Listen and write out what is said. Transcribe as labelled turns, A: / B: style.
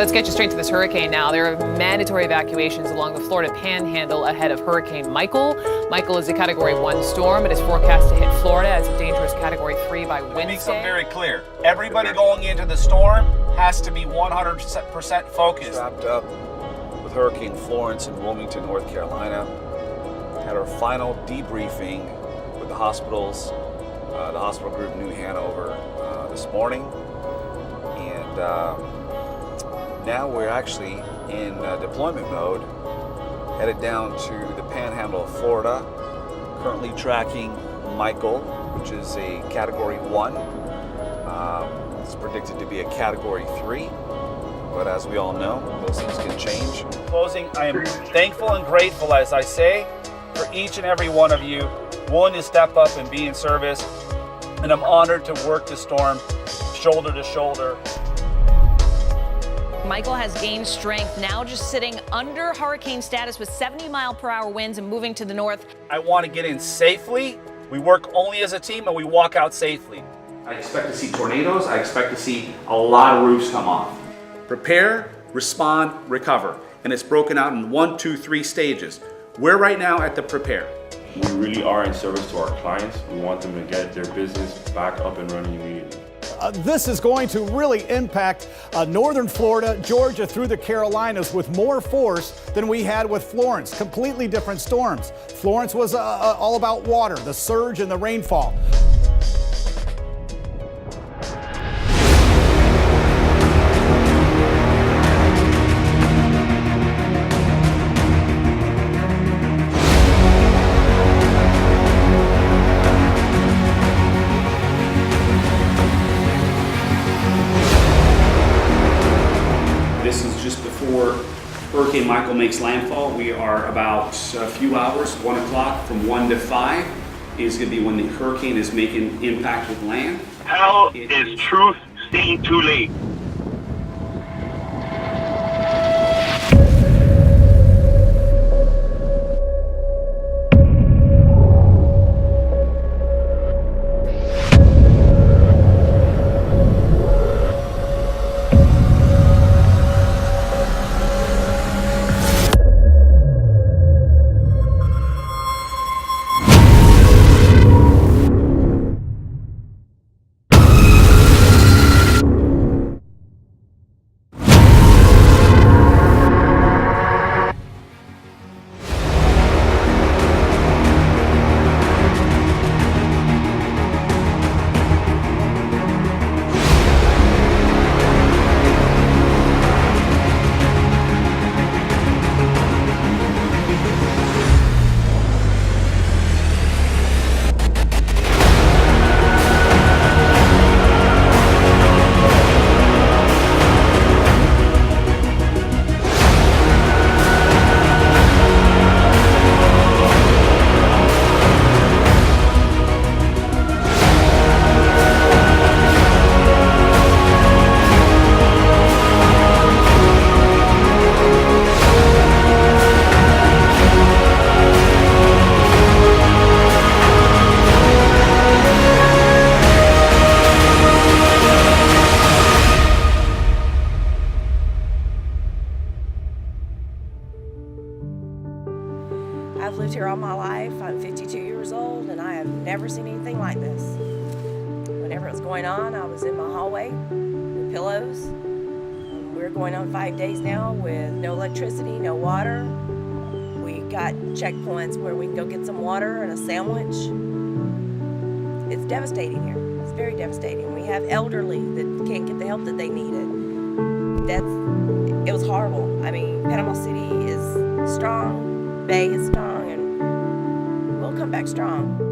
A: Let's get you straight to this hurricane now. There are mandatory evacuations along the Florida Panhandle ahead of Hurricane Michael. Michael is a Category 1 storm. It is forecast to hit Florida as a dangerous Category 3 by Wednesday.
B: Make something very clear. Everybody going into the storm has to be 100% focused.
C: Wrapped up with Hurricane Florence in Wilmington, North Carolina. Had our final debriefing with the hospitals, the hospital group New Hanover this morning. And now we're actually in deployment mode, headed down to the Panhandle of Florida, currently tracking Michael, which is a Category 1. It's predicted to be a Category 3, but as we all know, those things can change.
B: In closing, I am thankful and grateful, as I say, for each and every one of you willing to step up and be in service, and I'm honored to work the storm shoulder to shoulder.
D: Michael has gained strength, now just sitting under hurricane status with 70-mile-per-hour winds and moving to the north.
B: I want to get in safely. We work only as a team and we walk out safely.
E: I expect to see tornadoes. I expect to see a lot of roofs come off.
F: Prepare, respond, recover. And it's broken out in 1, 2, 3 stages. We're right now at the prepare.
G: We really are in service to our clients. We want them to get their business back up and running immediately.
H: This is going to really impact northern Florida, Georgia, through the Carolinas with more force than we had with Florence. Completely different storms. Florence was all about water, the surge and the rainfall.
E: This is just before Hurricane Michael makes landfall. We are about a few hours, 1 o'clock, from 1 to 5 is going to be when the hurricane is making impact with land.
I: How is truth seen too late?
J: I've lived here all my life. I'm 52 years old and I have never seen anything like this. Whenever it was going on, I was in my hallway with pillows. We're going on 5 days now with no electricity, no water. We got checkpoints where we can go get some water and a sandwich. It's devastating here. It's very devastating. We have elderly that can't get the help that they needed. It was horrible. I mean, Panama City is strong, Bay is strong, and we'll come back strong.